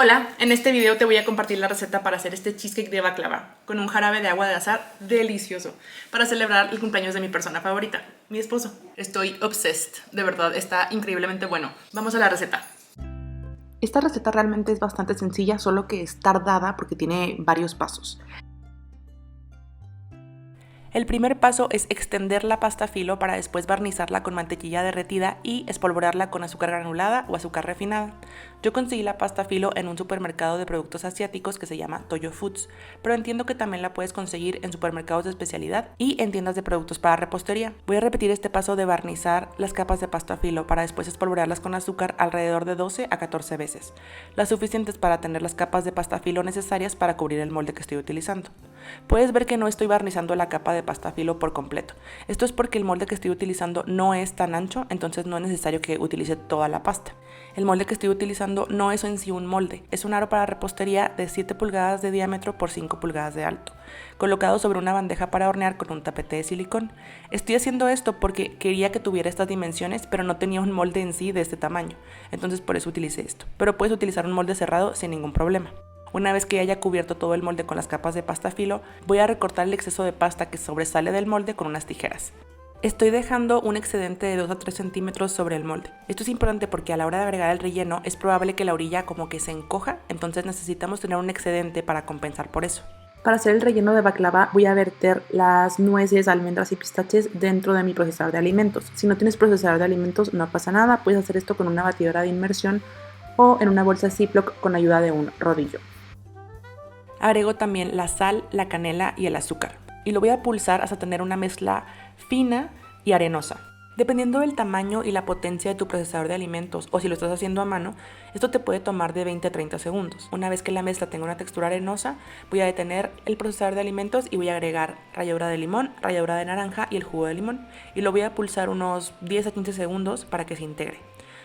Hola, en este video te voy a compartir la receta para hacer este cheesecake de baklava con un jarabe de agua de azahar delicioso para celebrar el cumpleaños de mi persona favorita, mi esposo. Estoy obsessed, de verdad, está increíblemente bueno. Vamos a la receta. Esta receta realmente es bastante sencilla, solo que es tardada porque tiene varios pasos. El primer paso es extender la pasta filo para después barnizarla con mantequilla derretida y espolvorearla con azúcar granulada o azúcar refinada. Yo conseguí la pasta filo en un supermercado de productos asiáticos que se llama Toyo Foods, pero entiendo que también la puedes conseguir en supermercados de especialidad y en tiendas de productos para repostería. Voy a repetir este paso de barnizar las capas de pasta filo para después espolvorearlas con azúcar alrededor de 12 a 14 veces, las suficientes para tener las capas de pasta filo necesarias para cubrir el molde que estoy utilizando. Puedes ver que no estoy barnizando la capa de pasta filo por completo. Esto es porque el molde que estoy utilizando no es tan ancho, entonces no es necesario que utilice toda la pasta. El molde que estoy utilizando no es en sí un molde, es un aro para repostería de 7 pulgadas de diámetro por 5 pulgadas de alto, colocado sobre una bandeja para hornear con un tapete de silicón. Estoy haciendo esto porque quería que tuviera estas dimensiones, pero no tenía un molde en sí de este tamaño, entonces por eso utilicé esto. Pero puedes utilizar un molde cerrado sin ningún problema. Una vez que haya cubierto todo el molde con las capas de pasta filo, voy a recortar el exceso de pasta que sobresale del molde con unas tijeras. Estoy dejando un excedente de 2 a 3 centímetros sobre el molde. Esto es importante porque a la hora de agregar el relleno es probable que la orilla como que se encoja, entonces necesitamos tener un excedente para compensar por eso. Para hacer el relleno de baklava voy a verter las nueces, almendras y pistaches dentro de mi procesador de alimentos. Si no tienes procesador de alimentos no pasa nada, puedes hacer esto con una batidora de inmersión o en una bolsa Ziploc con ayuda de un rodillo. Agrego también la sal, la canela y el azúcar y lo voy a pulsar hasta tener una mezcla fina y arenosa. Dependiendo del tamaño y la potencia de tu procesador de alimentos o si lo estás haciendo a mano, esto te puede tomar de 20 a 30 segundos. Una vez que la mezcla tenga una textura arenosa, voy a detener el procesador de alimentos y voy a agregar ralladura de limón, ralladura de naranja y el jugo de limón y lo voy a pulsar unos 10 a 15 segundos para que se integre.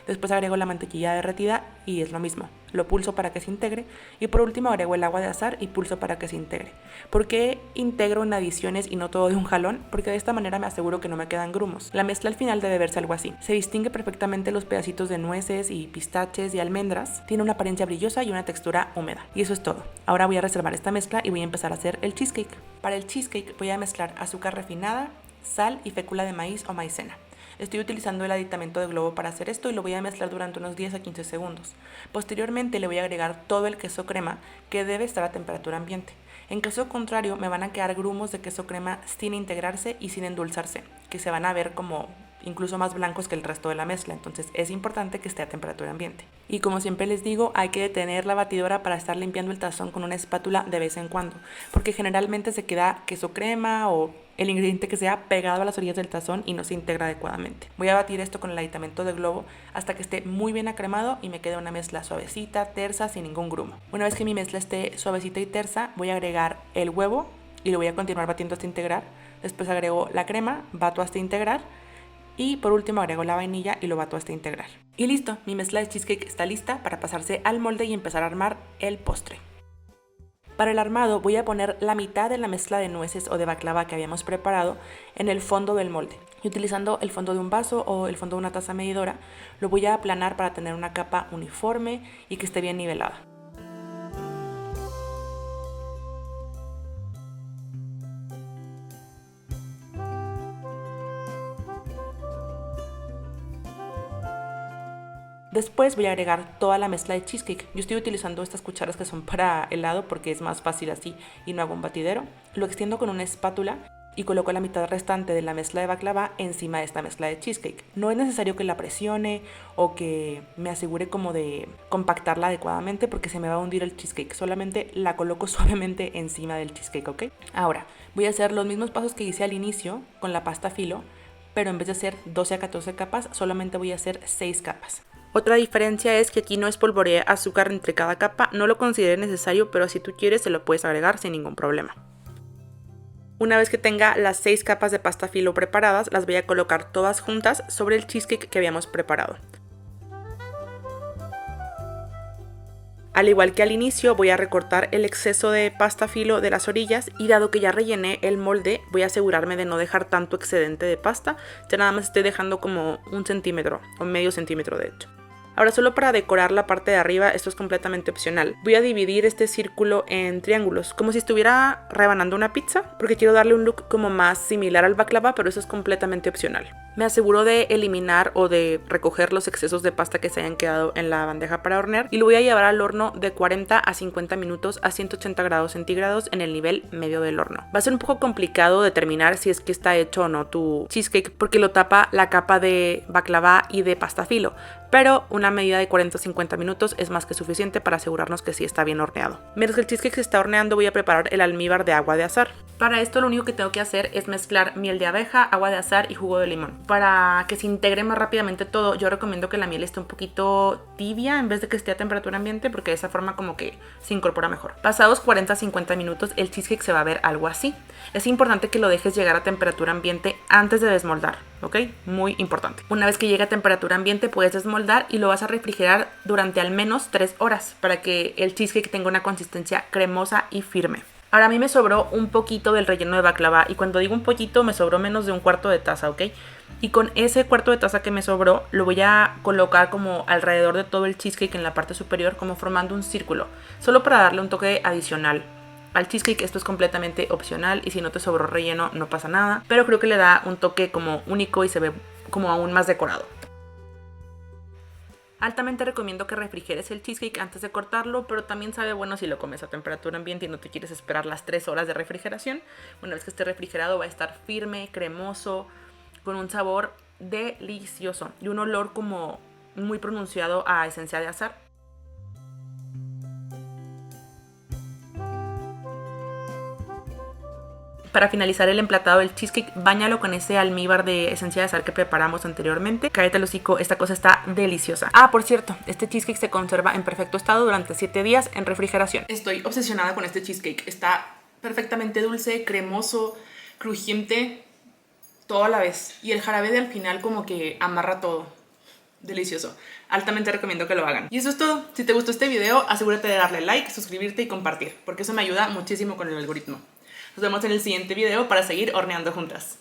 Después agrego la mantequilla derretida y es lo mismo, lo pulso para que se integre y por último agrego el agua de azahar y pulso para que se integre. ¿Por qué integro en adiciones y no todo de un jalón? Porque de esta manera me aseguro que no me quedan grumos. La mezcla al final debe verse algo así. Se distingue perfectamente los pedacitos de nueces y pistaches y almendras, tiene una apariencia brillosa y una textura húmeda. Y eso es todo. Ahora voy a reservar esta mezcla y voy a empezar a hacer el cheesecake. Para el cheesecake voy a mezclar azúcar refinada, sal y fécula de maíz o maicena. Estoy utilizando el aditamento de globo para hacer esto y lo voy a mezclar durante unos 10 a 15 segundos. Posteriormente le voy a agregar todo el queso crema que debe estar a temperatura ambiente. En caso contrario me van a quedar grumos de queso crema sin integrarse y sin endulzarse, que se van a ver como incluso más blancos que el resto de la mezcla, entonces es importante que esté a temperatura ambiente. Y como siempre les digo, hay que detener la batidora para estar limpiando el tazón con una espátula de vez en cuando, porque generalmente se queda queso crema o el ingrediente que sea pegado a las orillas del tazón y no se integra adecuadamente. Voy a batir esto con el aditamento de globo hasta que esté muy bien acremado y me quede una mezcla suavecita, tersa, sin ningún grumo. Una vez que mi mezcla esté suavecita y tersa, voy a agregar el huevo y lo voy a continuar batiendo hasta integrar. Después agrego la crema, bato hasta integrar. Y por último agrego la vainilla y lo bato hasta integrar. Y listo, mi mezcla de cheesecake está lista para pasarse al molde y empezar a armar el postre. Para el armado voy a poner la mitad de la mezcla de nueces o de baklava que habíamos preparado en el fondo del molde. Y utilizando el fondo de un vaso o el fondo de una taza medidora, lo voy a aplanar para tener una capa uniforme y que esté bien nivelada. Después voy a agregar toda la mezcla de cheesecake. Yo estoy utilizando estas cucharas que son para helado porque es más fácil así y no hago un batidero. Lo extiendo con una espátula y coloco la mitad restante de la mezcla de baklava encima de esta mezcla de cheesecake. No es necesario que la presione o que me asegure como de compactarla adecuadamente porque se me va a hundir el cheesecake. Solamente la coloco suavemente encima del cheesecake, ¿ok? Ahora voy a hacer los mismos pasos que hice al inicio con la pasta filo, pero en vez de hacer 12 a 14 capas, solamente voy a hacer 6 capas. Otra diferencia es que aquí no espolvoreé azúcar entre cada capa, no lo consideré necesario, pero si tú quieres se lo puedes agregar sin ningún problema. Una vez que tenga las 6 capas de pasta filo preparadas, las voy a colocar todas juntas sobre el cheesecake que habíamos preparado. Al igual que al inicio, voy a recortar el exceso de pasta filo de las orillas y dado que ya rellené el molde, voy a asegurarme de no dejar tanto excedente de pasta, ya nada más estoy dejando como 1 centímetro o medio centímetro de hecho. Ahora solo para decorar la parte de arriba, esto es completamente opcional. Voy a dividir este círculo en triángulos, como si estuviera rebanando una pizza, porque quiero darle un look como más similar al baklava, pero eso es completamente opcional. Me aseguro de eliminar o de recoger los excesos de pasta que se hayan quedado en la bandeja para hornear y lo voy a llevar al horno de 40 a 50 minutos a 180 grados centígrados en el nivel medio del horno. Va a ser un poco complicado determinar si es que está hecho o no tu cheesecake porque lo tapa la capa de baklava y de pasta filo, pero una medida de 40 a 50 minutos es más que suficiente para asegurarnos que sí está bien horneado. Mientras que el cheesecake se está horneando, voy a preparar el almíbar de agua de azahar. Para esto lo único que tengo que hacer es mezclar miel de abeja, agua de azahar y jugo de limón. Para que se integre más rápidamente todo, yo recomiendo que la miel esté un poquito tibia en vez de que esté a temperatura ambiente, porque de esa forma como que se incorpora mejor. Pasados 40 a 50 minutos, el cheesecake se va a ver algo así. Es importante que lo dejes llegar a temperatura ambiente antes de desmoldar, ¿ok? Muy importante. Una vez que llegue a temperatura ambiente, puedes desmoldar y lo vas a refrigerar durante al menos 3 horas para que el cheesecake tenga una consistencia cremosa y firme. Ahora a mí me sobró un poquito del relleno de baklava y cuando digo un poquito me sobró menos de un cuarto de taza, ¿ok? Y con ese cuarto de taza que me sobró lo voy a colocar como alrededor de todo el cheesecake en la parte superior, como formando un círculo, solo para darle un toque adicional al cheesecake. Esto es completamente opcional y si no te sobró relleno no pasa nada, pero creo que le da un toque como único y se ve como aún más decorado. Altamente recomiendo que refrigeres el cheesecake antes de cortarlo, pero también sabe bueno si lo comes a temperatura ambiente y no te quieres esperar las 3 horas de refrigeración. Una vez que esté refrigerado va a estar firme, cremoso, con un sabor delicioso y un olor como muy pronunciado a esencia de azahar. Para finalizar el emplatado del cheesecake, báñalo con ese almíbar de esencia de azahar que preparamos anteriormente. Cállate el hocico, esta cosa está deliciosa. Ah, por cierto, este cheesecake se conserva en perfecto estado durante 7 días en refrigeración. Estoy obsesionada con este cheesecake. Está perfectamente dulce, cremoso, crujiente, todo a la vez. Y el jarabe de al final como que amarra todo. Delicioso. Altamente recomiendo que lo hagan. Y eso es todo. Si te gustó este video, asegúrate de darle like, suscribirte y compartir, porque eso me ayuda muchísimo con el algoritmo. Nos vemos en el siguiente video para seguir horneando juntas.